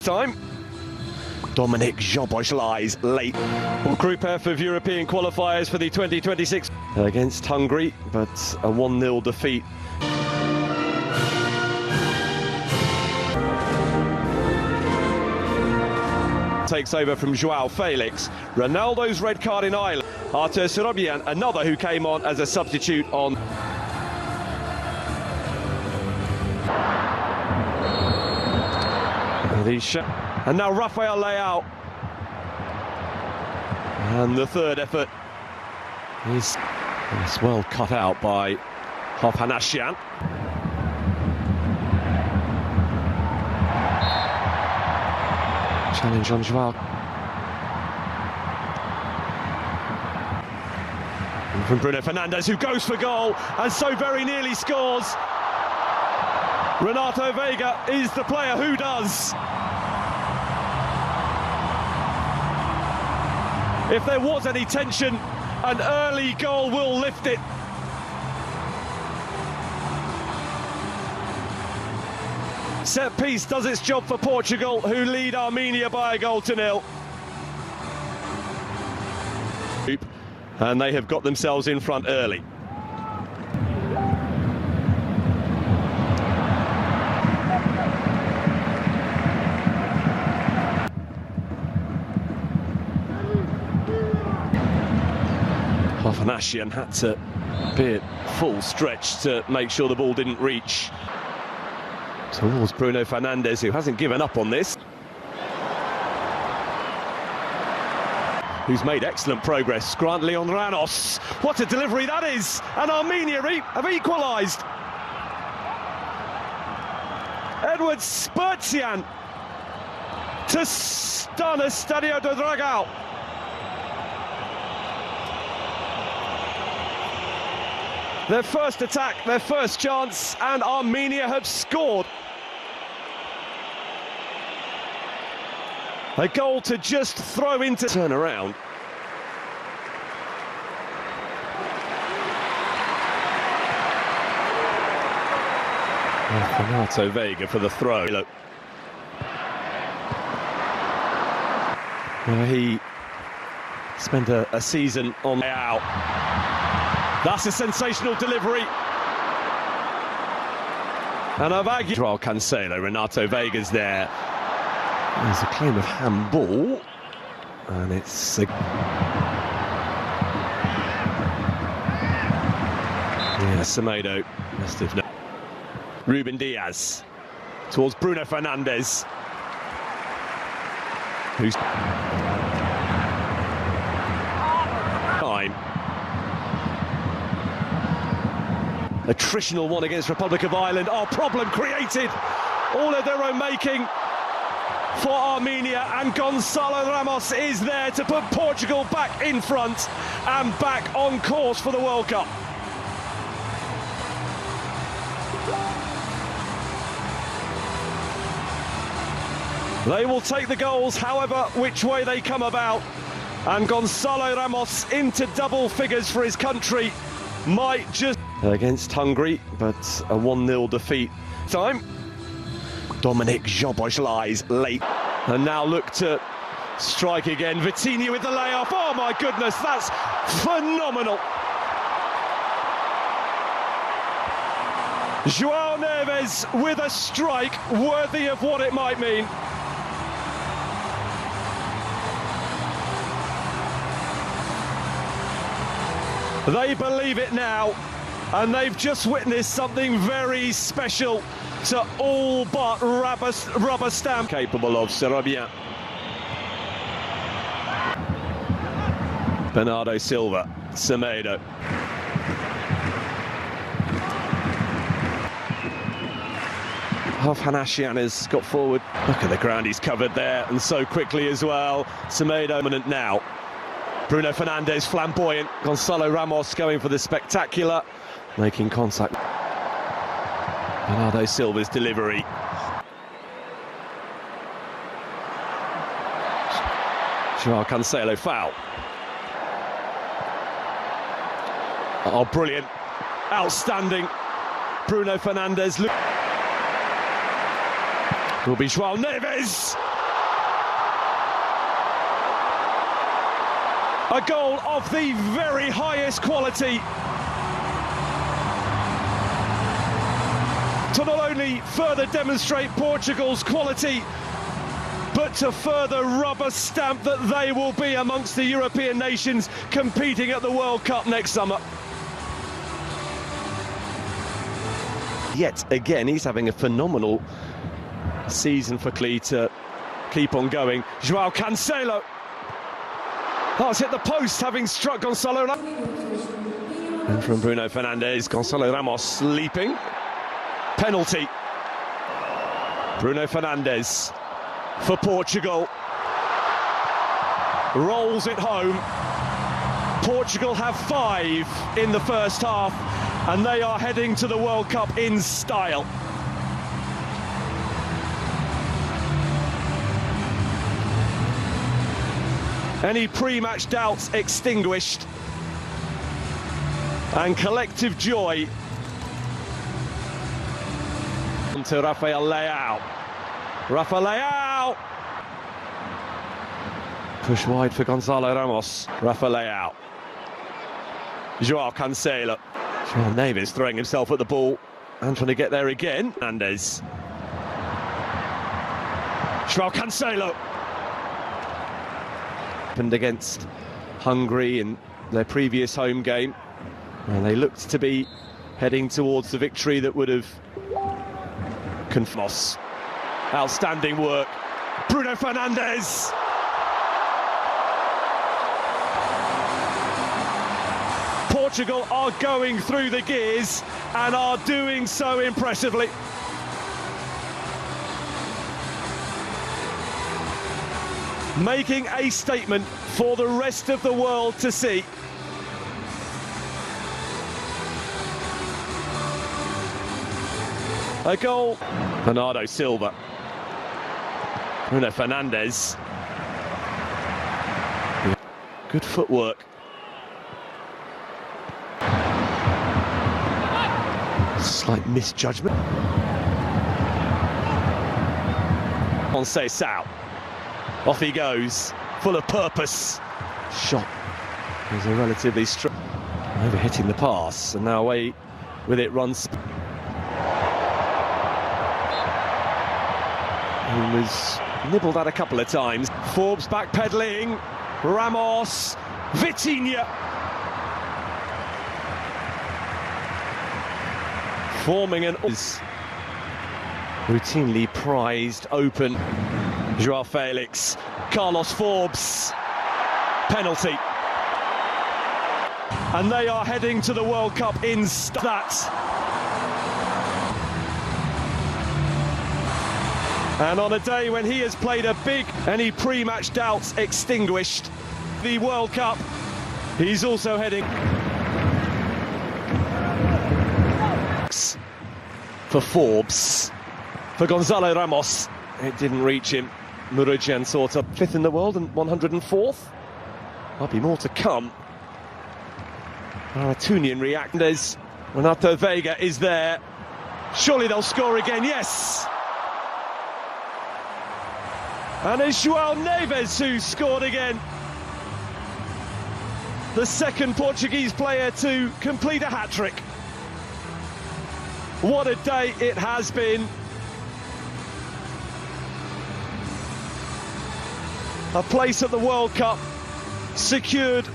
time. Dominic Szoboszlai's late. Well, Group F of European qualifiers for the 2026 against Hungary, but a 1-0 defeat. Takes over from João Felix. Ronaldo's red card in Ireland. Artur Sorobian, another who came on as a substitute on. And now Rafael Leao. And the third effort is well cut out by Hovhannisyan. Challenge on João. And from Bruno Fernandes, who goes for goal and so very nearly scores. Renato Veiga is the player who does. If there was any tension, an early goal will lift it. Set piece does its job for Portugal, who lead Armenia by a 1-0. And they have got themselves in front early. Hovhannisyan had to be at full stretch to make sure the ball didn't reach towards Bruno Fernandes, who hasn't given up on this. Who's made excellent progress. Scrantly on Ranos. What a delivery that is! And Armenia have equalised. Edward Spurtian to stun Estadio do Dragão. Their first attack, their first chance, and Armenia have scored. A goal to just throw into turn around. Renato Veiga for the throw. Look. Well, he spent a season on out. That's a sensational delivery. And João Cancelo, Renato Veiga's there. There's a claim of handball. And it's Semedo must have known. Ruben Diaz towards Bruno Fernandes. Who's time. Attritional one against Republic of Ireland. Oh, problem created. All of their own making for Armenia, and Gonçalo Ramos is there to put Portugal back in front and back on course for the World Cup. They will take the goals however which way they come about, and Gonçalo Ramos into double figures for his country might just against Hungary, but a 1-0 defeat. Time. Dominic Szoboszlai's late. And now look to strike again. Vitinha with the layoff. Oh my goodness, that's phenomenal. João Neves with a strike worthy of what it might mean. They believe it now, and they've just witnessed something very special to all but rubber stamp. Capable of Sorobian. Bernardo Silva, Semedo. Hovhannisyan has got forward. Look at the ground he's covered there, and so quickly as well. Semedo dominant now. Bruno Fernandes flamboyant. Gonçalo Ramos going for the spectacular, making contact. Bernardo Silva's delivery. João Cancelo foul. Oh, brilliant. Outstanding. Bruno Fernandes. Will be João Neves. A goal of the very highest quality to not only further demonstrate Portugal's quality, but to further rubber stamp that they will be amongst the European nations competing at the World Cup next summer. Yet again, he's having a phenomenal season for Clee to keep on going. João Cancelo. Oh, it's hit the post, having struck Gonçalo. And from Bruno Fernandes, Gonçalo Ramos leaping. Penalty. Bruno Fernandes for Portugal. Rolls it home. Portugal have 5 in the first half, and they are heading to the World Cup in style. Any pre-match doubts extinguished, and collective joy to Rafael Leão. Rafa Leão! Push wide for Gonçalo Ramos. Rafa Leão. João Cancelo. João Neves throwing himself at the ball and trying to get there again. Fernandes. João Cancelo. Happened against Hungary in their previous home game, and they looked to be heading towards the victory that would have confirmed. Outstanding work. Bruno Fernandes. Portugal are going through the gears and are doing so impressively. Making a statement for the rest of the world to see. A goal. Bernardo Silva. Bruno Fernandes. Good footwork. Slight misjudgment. Conceição. Off he goes, full of purpose. Shot is a relatively strong. Overhitting the pass, and now away with it runs. He was nibbled at a couple of times. Forbes backpedaling. Ramos. Vitinha. Forming an routinely prized open. João Felix, Carlos Forbes, penalty. And they are heading to the World Cup in that. And on a day when he has played a big, any pre-match doubts extinguished, the World Cup, he's also heading for Forbes, for Gonçalo Ramos. It didn't reach him. Murugian Sorta, 5th in the world and 104th. There'll be more to come. Maratunian reactors. Renato Veiga is there. Surely they'll score again, yes! And it's João Neves who scored again. The second Portuguese player to complete a hat-trick. What a day it has been. A place at the World Cup secured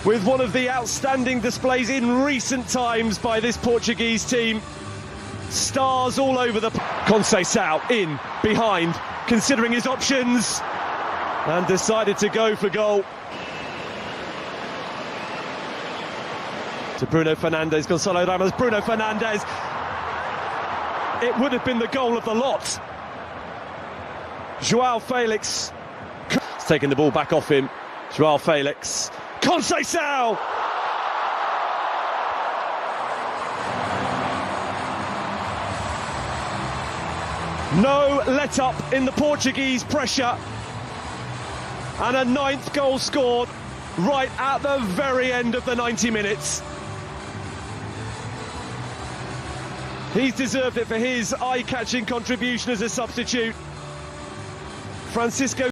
with one of the outstanding displays in recent times by this Portuguese team. Stars all over the... Conceição in, behind, considering his options, and decided to go for goal. To Bruno Fernandes, Gonçalo Ramos, Bruno Fernandes. It would have been the goal of the lot. João Felix. He's taking the ball back off him. João Felix. Conceição! No let-up in the Portuguese pressure. And a 9th goal scored right at the very end of the 90 minutes. He's deserved it for his eye-catching contribution as a substitute. Francisco